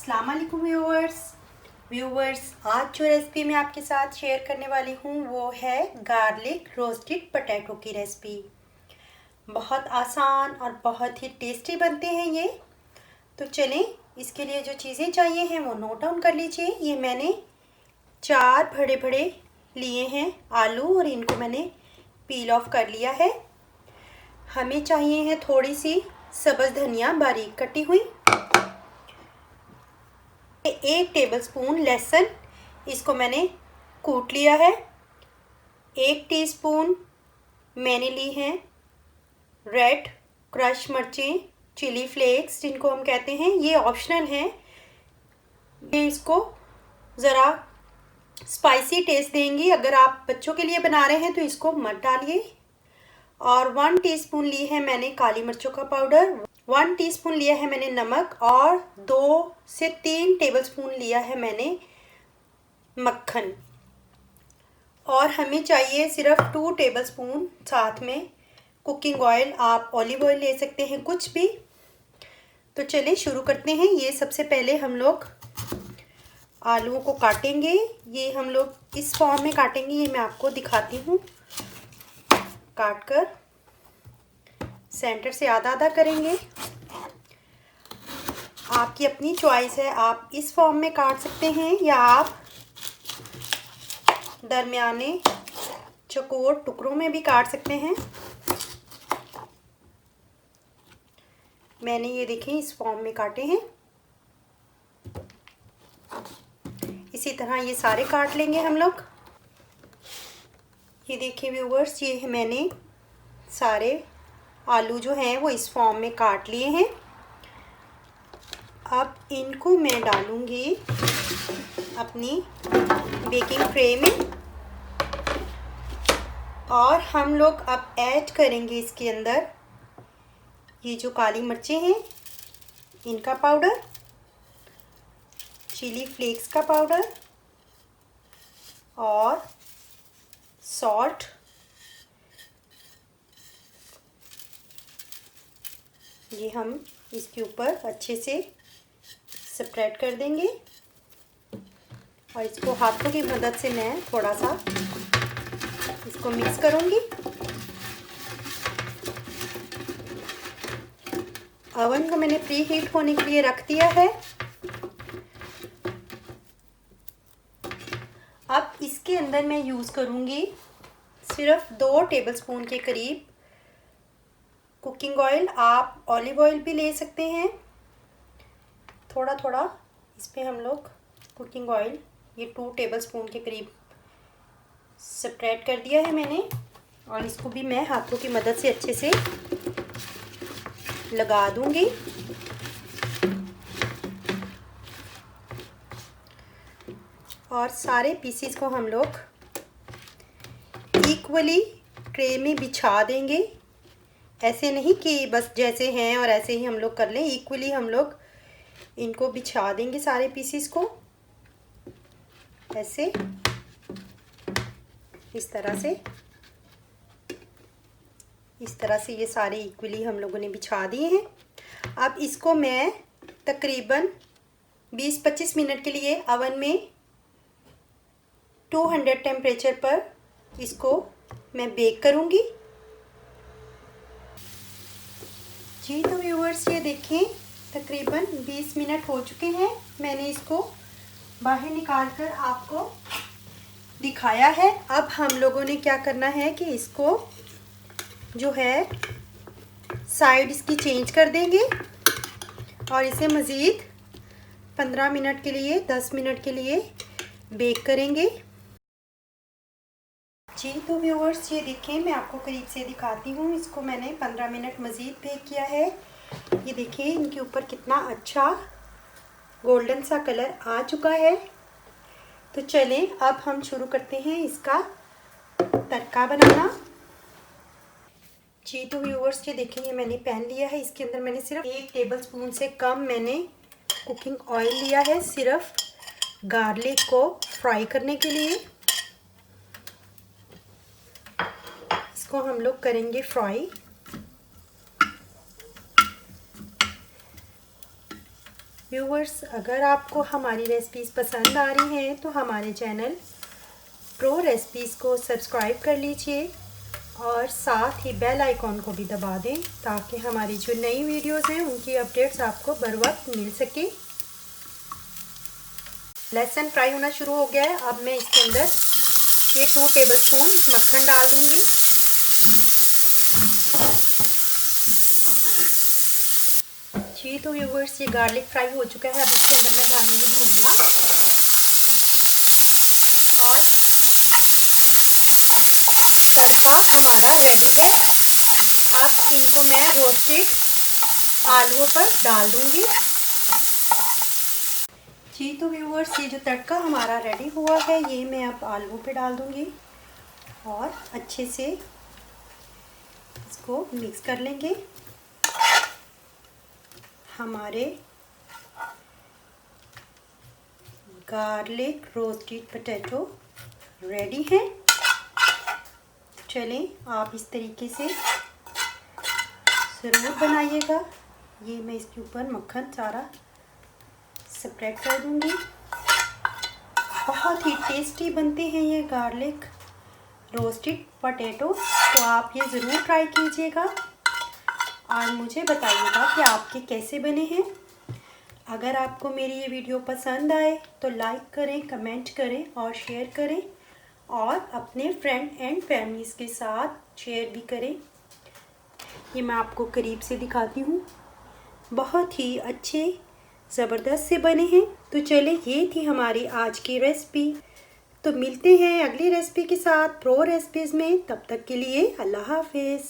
अस्सलाम वालेकुम व्यूवर्स आज जो रेसिपी मैं आपके साथ शेयर करने वाली हूँ वो है गार्लिक रोस्टेड पोटैटो की रेसिपी। बहुत आसान और बहुत ही टेस्टी बनते हैं ये। तो चलें, इसके लिए जो चीज़ें चाहिए हैं वो नोट डाउन कर लीजिए। ये मैंने 4 बड़े बड़े लिए हैं आलू और इनको मैंने पील ऑफ कर लिया है। हमें चाहिए है थोड़ी सी सब्ज़ धनिया बारीक कटी हुई, 1 टेबलस्पून लहसुन, इसको मैंने कूट लिया है। 1 टीस्पून मैंने ली हैं रेड क्रश मिर्चें, चिली फ्लेक्स जिनको हम कहते हैं, ये ऑप्शनल हैं। ये इसको ज़रा स्पाइसी टेस्ट देंगी। अगर आप बच्चों के लिए बना रहे हैं तो इसको मत डालिए। और 1 टीस्पून ली है मैंने काली मिर्चों का पाउडर, 1 टीस्पून लिया है मैंने नमक और 2 से 3 टेबलस्पून लिया है मैंने मक्खन। और हमें चाहिए सिर्फ 2 टेबलस्पून साथ में कुकिंग ऑयल, आप ऑलिव ऑयल ले सकते हैं, कुछ भी। तो चलिए शुरू करते हैं। ये सबसे पहले हम लोग आलूओं को काटेंगे। ये हम लोग इस फॉर्म में काटेंगे, ये मैं आपको दिखाती हूँ। काट कर सेंटर से आधा आधा करेंगे। आपकी अपनी चॉइस है, आप इस फॉर्म में काट सकते हैं या आप दरमियाने चौकोर टुकड़ों में भी काट सकते हैं। मैंने ये देखें इस फॉर्म में काटे हैं। इसी तरह ये सारे काट लेंगे हम लोग। ये देखिए व्यूवर्स, ये मैंने सारे आलू जो हैं वो इस फॉर्म में काट लिए हैं। अब इनको मैं डालूंगी अपनी बेकिंग ट्रे में और हम लोग अब ऐड करेंगे इसके अंदर ये जो काली मिर्चें हैं इनका पाउडर, चिली फ्लेक्स का पाउडर और सॉल्ट। ये हम इसके ऊपर अच्छे से स्प्रेड कर देंगे और इसको हाथों की मदद से मैं थोड़ा सा इसको मिक्स करूंगी। ओवन को मैंने प्री हीट होने के लिए रख दिया है। अब इसके अंदर मैं यूज़ करूंगी सिर्फ 2 टेबलस्पून के करीब कुकिंग ऑयल, आप ऑलिव ऑयल भी ले सकते हैं। थोड़ा थोड़ा इस पे हम लोग कुकिंग ऑयल, ये 2 टेबलस्पून के करीब स्प्रेड कर दिया है मैंने और इसको भी मैं हाथों की मदद से अच्छे से लगा दूंगी। और सारे पीसीस को हम लोग इक्वली ट्रे में बिछा देंगे। ऐसे नहीं कि बस जैसे हैं और ऐसे ही हम लोग कर लें, इक्वली हम लोग इनको बिछा देंगे सारे पीसीस को, ऐसे इस तरह से ये सारे इक्वली हम लोगों ने बिछा दिए हैं। अब इसको मैं तकरीबन 20-25 मिनट के लिए ओवन में 200 टेम्परेचर पर इसको मैं बेक करूंगी। जी तो व्यूअर्स, ये देखें तकरीबन 20 मिनट हो चुके हैं। मैंने इसको बाहर निकाल कर आपको दिखाया है। अब हम लोगों ने क्या करना है कि इसको जो है साइड इसकी चेंज कर देंगे और इसे मज़ीद 15 मिनट के लिए, 10 मिनट के लिए बेक करेंगे। जी तो व्यूअर्स, ये देखें मैं आपको करीब से दिखाती हूँ। इसको मैंने 15 मिनट मज़ीद बेक किया है। ये देखें इनके ऊपर कितना अच्छा गोल्डन सा कलर आ चुका है। तो चलें अब हम शुरू करते हैं इसका तड़का बनाना। जी तो व्यूअर्स, ये देखें ये मैंने पैन लिया है, इसके अंदर मैंने सिर्फ 1 टेबलस्पून से कम मैंने कुकिंग ऑयल लिया है, सिर्फ गार्लिक को फ्राई करने के लिए। इसको हम लोग करेंगे फ्राई। व्यूवर्स, अगर आपको हमारी रेसिपीज़ पसंद आ रही हैं तो हमारे चैनल प्रो रेसिपीज़ को सब्सक्राइब कर लीजिए और साथ ही बेल आइकॉन को भी दबा दें ताकि हमारी जो नई वीडियोस हैं उनकी अपडेट्स आपको बर वक्त मिल सके। लहसुन फ्राई होना शुरू हो गया है। अब मैं इसके अंदर ये 2 टेबलस्पून मक्खन डाल दूंगी। जी तो व्यूअर्स, ये गार्लिक फ्राई हो चुका है। अब इसके अंदर मैं डालूंगी धनिया और तड़का हमारा रेडी है। अब इनको मैं रोस्टेड आलूओं पर डाल दूंगी। जी तो व्यूअर्स, ये जो तड़का हमारा रेडी हुआ है ये मैं अब आलूओं पे डाल दूंगी और अच्छे से इसको मिक्स कर लेंगे। हमारे गार्लिक रोस्टेड पोटैटो रेडी है। चलें, आप इस तरीके से ज़रूर बनाइएगा। ये मैं इसके ऊपर मक्खन सारा स्प्रेड कर दूंगी। बहुत ही टेस्टी बनते हैं ये गार्लिक रोस्टेड पोटैटो, तो आप ये ज़रूर ट्राई कीजिएगा और मुझे बताइएगा कि आपके कैसे बने हैं। अगर आपको मेरी ये वीडियो पसंद आए तो लाइक करें, कमेंट करें और शेयर करें और अपने फ्रेंड एंड फैमिलीज़ के साथ शेयर भी करें। ये मैं आपको करीब से दिखाती हूँ, बहुत ही अच्छे ज़बरदस्त से बने हैं। तो चले, ये थी हमारी आज की रेसिपी। तो मिलते हैं अगली रेसिपी के साथ प्रो रेसिपीज़ में। तब तक के लिए अल्लाह हाफिज़।